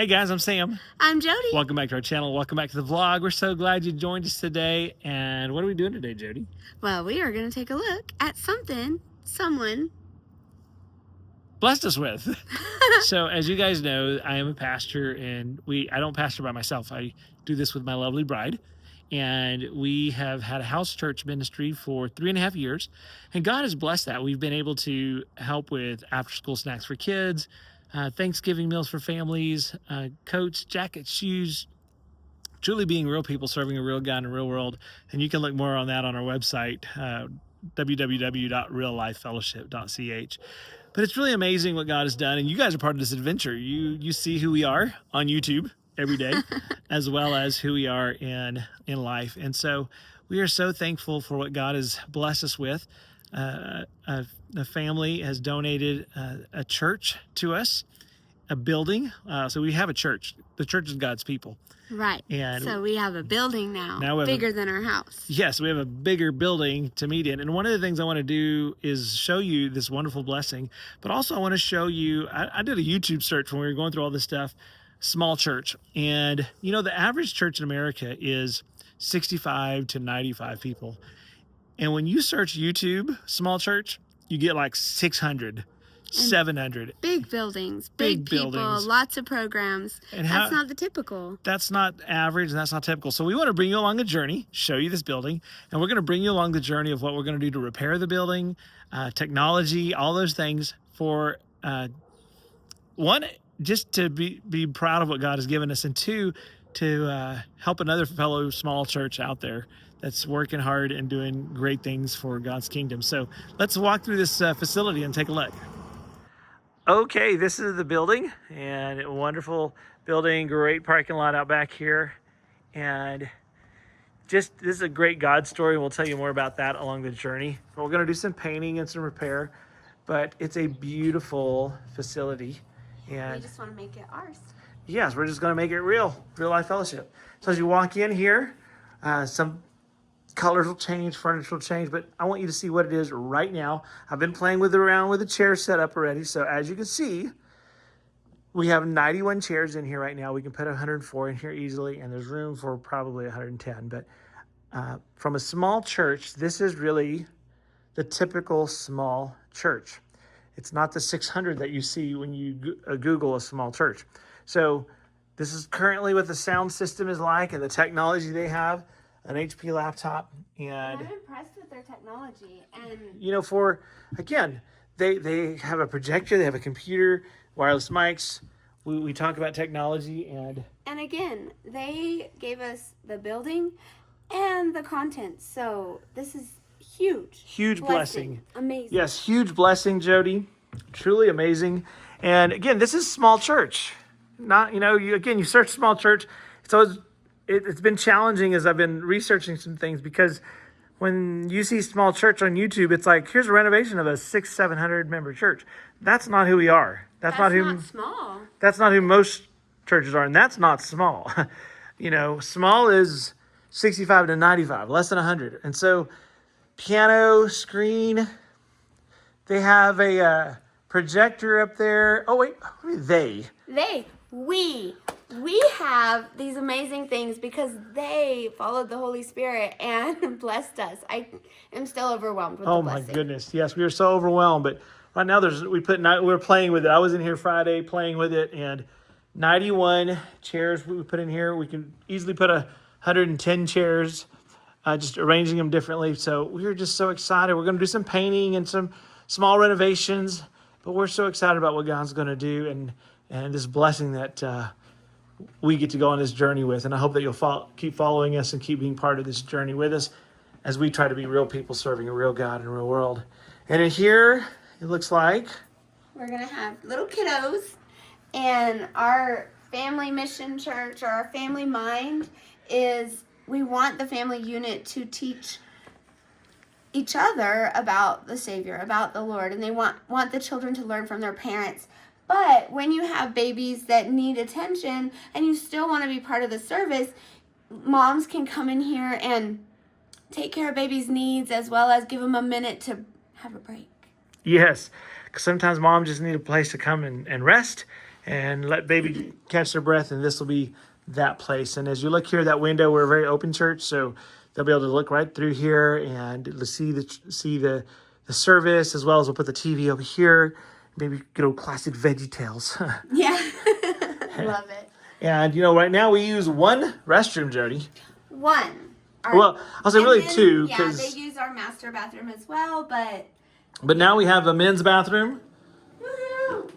Hey guys, I'm Sam. I'm Jody. Welcome back to our channel. Welcome back to the vlog. We're so glad you joined us today. And what are we doing today, Jody? Well, we are going to take a look at something someone blessed us with. So as you guys know, I am a pastor, and I don't pastor by myself. I do this with my lovely bride. And we have had a house church ministry for 3.5 years. And God has blessed that. We've been able to help with after-school snacks for kids, Thanksgiving meals for families, coats, jackets, shoes, truly being real people serving a real God in a real world. And you can look more on that on our website, www.reallifefellowship.ch. But it's really amazing what God has done, and you guys are part of this adventure. You see who we are on YouTube every day, as well as who we are in life. And so we are so thankful for what God has blessed us with. A family has donated a church to us, a building. So we have a church. The church is God's people. Right. And so we have a building now bigger than our house. Yes, we have a bigger building to meet in. And one of the things I want to do is show you this wonderful blessing, but also I want to show you, I did a YouTube search when we were going through all this stuff, small church. And you know, the average church in America is 65 to 95 people. And when you search YouTube, small church, you get like 600. 700. Big buildings, big people, buildings. Lots of programs. And that's not the typical. That's not average, and that's not typical. So we want to bring you along a journey, show you this building, and we're going to bring you along the journey of what we're going to do to repair the building, technology, all those things for, one, just to be proud of what God has given us, and two, to help another fellow small church out there that's working hard and doing great things for God's kingdom. So let's walk through this facility and take a look. Okay, this is the building, and a wonderful building, great parking lot out back here. And this is a great God story. We'll tell you more about that along the journey. But we're going to do some painting and some repair, but it's a beautiful facility. And we just want to make it ours. Yes, we're just going to make it real life fellowship. So as you walk in here, some colors will change, furniture will change, but I want you to see what it is right now. I've been playing around with the chair set up already. So as you can see, we have 91 chairs in here right now. We can put 104 in here easily, and there's room for probably 110. But from a small church, this is really the typical small church. It's not the 600 that you see when you Google a small church. So this is currently what the sound system is like and the technology they have. An HP laptop, and I'm impressed with their technology. And you know, they have a projector, they have a computer, wireless mics. We talk about technology, and again, they gave us the building and the content. So this is huge blessing. Amazing. Yes, huge blessing, Jody. Truly amazing. And again, this is small church. Not, you search small church, it's been challenging as I've been researching some things, because when you see small church on YouTube, it's like, here's a renovation of a 600-700 member church. That's not who we are. That's not small. That's not who most churches are, and that's not small. Small is 65 to 95, less than 100. And so, piano, screen, they have a projector up there. Oh wait, We have these amazing things because they followed the Holy Spirit and blessed us. I am still overwhelmed with the blessing. Oh my goodness. Yes, we are so overwhelmed. But right now we're playing with it. I was in here Friday playing with it, and 91 chairs we put in here. We can easily put 110 chairs, just arranging them differently. So we're just so excited. We're going to do some painting and some small renovations, but we're so excited about what God's going to do and this blessing that we get to go on this journey with. And I hope that you'll keep following us and keep being part of this journey with us as we try to be real people serving a real God in a real world. And in here, it looks like we're going to have little kiddos, and our family mission church, or our family mind, is we want the family unit to teach each other about the Savior, about the Lord, and they want the children to learn from their parents. But when you have babies that need attention and you still want to be part of the service, moms can come in here and take care of babies' needs, as well as give them a minute to have a break. Yes, because sometimes moms just need a place to come and rest and let baby catch their breath, and this will be that place. And as you look here, that window, we're a very open church, so they'll be able to look right through here and see the service, as well as we'll put the TV over here. Maybe good old classic Veggie Tales. Yeah. Love it. And right now we use one restroom, Jody. One. Well, I'll say really then, two, yeah, because they use our master bathroom as well, but now we have a men's bathroom. woohoo!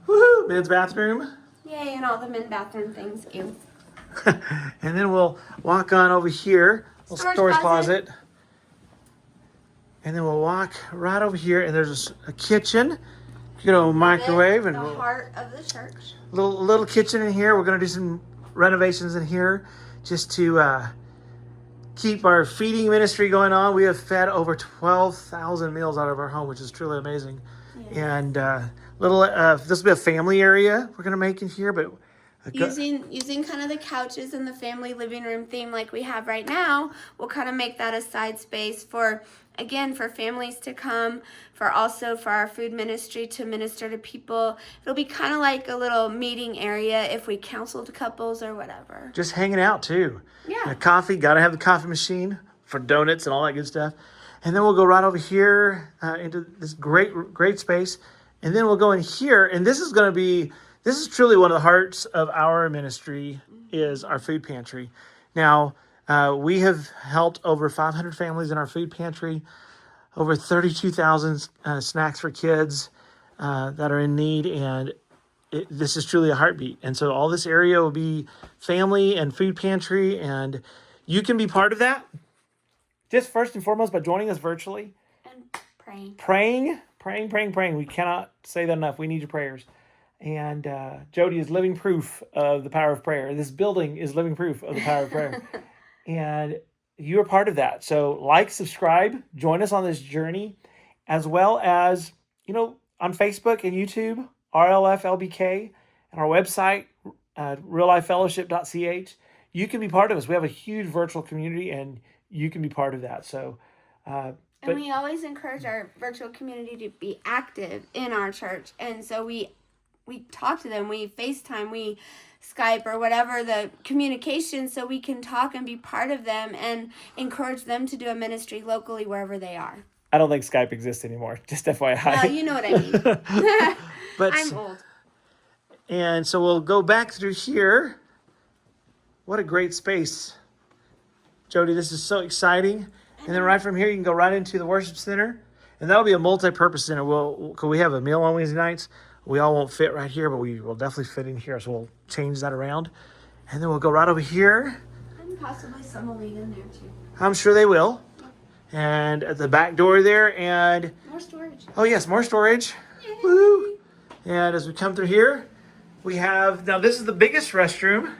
Woohoo! Men's bathroom. Yay, and all the men bathroom things. Ew. And then we'll walk on over here, little storage closet. And then we'll walk right over here, and there's a kitchen, microwave, and the heart of the church. Little kitchen in here. We're gonna do some renovations in here, just to keep our feeding ministry going on. We have fed over 12,000 meals out of our home, which is truly amazing. Yeah. And this will be a family area we're gonna make in here, but using kind of the couches and the family living room theme like we have right now, we'll kind of make that a side space for families to come, for our food ministry to minister to people. It'll be kind of like a little meeting area if we counseled couples or whatever. Just hanging out too. Yeah. Coffee, gotta have the coffee machine for donuts and all that good stuff. And then we'll go right over here into this great space. And then we'll go in here, and this is truly one of the hearts of our ministry, is our food pantry. Now, we have helped over 500 families in our food pantry, over 32,000 snacks for kids that are in need, and this is truly a heartbeat. And so all this area will be family and food pantry, and you can be part of that, just first and foremost by joining us virtually. And praying. Praying. We cannot say that enough. We need your prayers. And Jody is living proof of the power of prayer. This building is living proof of the power of prayer. And you are part of that. So subscribe, join us on this journey, as well as, on Facebook and YouTube, RLFLBK, and our website, reallifefellowship.ch. You can be part of us. We have a huge virtual community, and you can be part of that. So, and we always encourage our virtual community to be active in our church. And so we talk to them, we FaceTime, we Skype or whatever the communication, so we can talk and be part of them and encourage them to do a ministry locally wherever they are. I don't think Skype exists anymore, just FYI. Well, you know what I mean. But, I'm old. And so we'll go back through here. What a great space. Jody, this is so exciting. And then right from here, you can go right into the worship center. And that'll be a multi-purpose center. We have a meal on Wednesday nights. We all won't fit right here, but we will definitely fit in here. So we'll change that around. And then we'll go right over here. And possibly some will lead in there too. I'm sure they will. And at the back door there, and more storage. Oh yes, more storage. Yay. Woo! And as we come through here, we have, now this is the biggest restroom.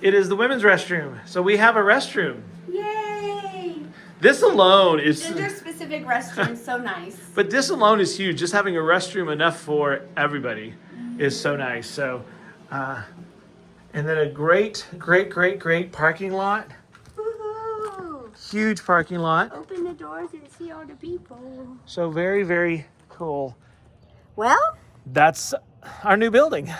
It is the women's restroom. So we have a restroom. Yay! This alone is... Gender-specific restroom, so nice. But this alone is huge. Just having a restroom enough for everybody is so nice. So, and then a great parking lot. Woo-hoo! Huge parking lot. Open the doors and see all the people. So very, very cool. Well, that's our new building.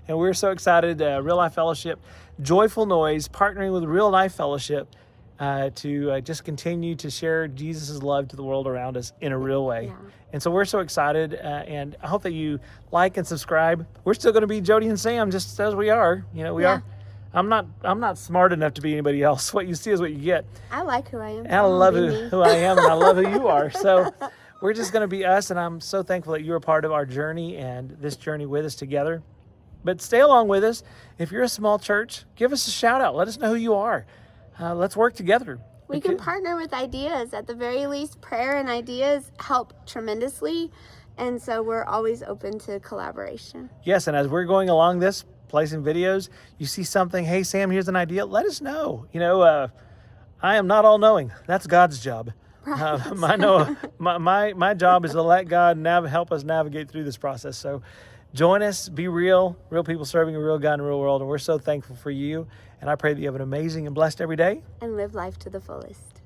And we're so excited. Real Life Fellowship, Joyful Noise, partnering with Real Life Fellowship to just continue to share Jesus' love to the world around us in a real way. Yeah. And so we're so excited, and I hope that you like and subscribe. We're still going to be Jody and Sam, just as we are. We are. I'm not smart enough to be anybody else. What you see is what you get. I like who I am. And I love who I am, and I love who you are. So we're just going to be us, and I'm so thankful that you're a part of our journey and this journey with us together. But stay along with us. If you're a small church, give us a shout out. Let us know who you are. Let's work together. We can partner with ideas. At the very least, prayer and ideas help tremendously. And so we're always open to collaboration. Yes, and as we're going along this, placing videos, you see something, hey, Sam, here's an idea, let us know. I am not all-knowing. That's God's job. Right. My job is to let God help us navigate through this process. So join us, be real people serving a real God in a real world. And we're so thankful for you. And I pray that you have an amazing and blessed every day. And live life to the fullest.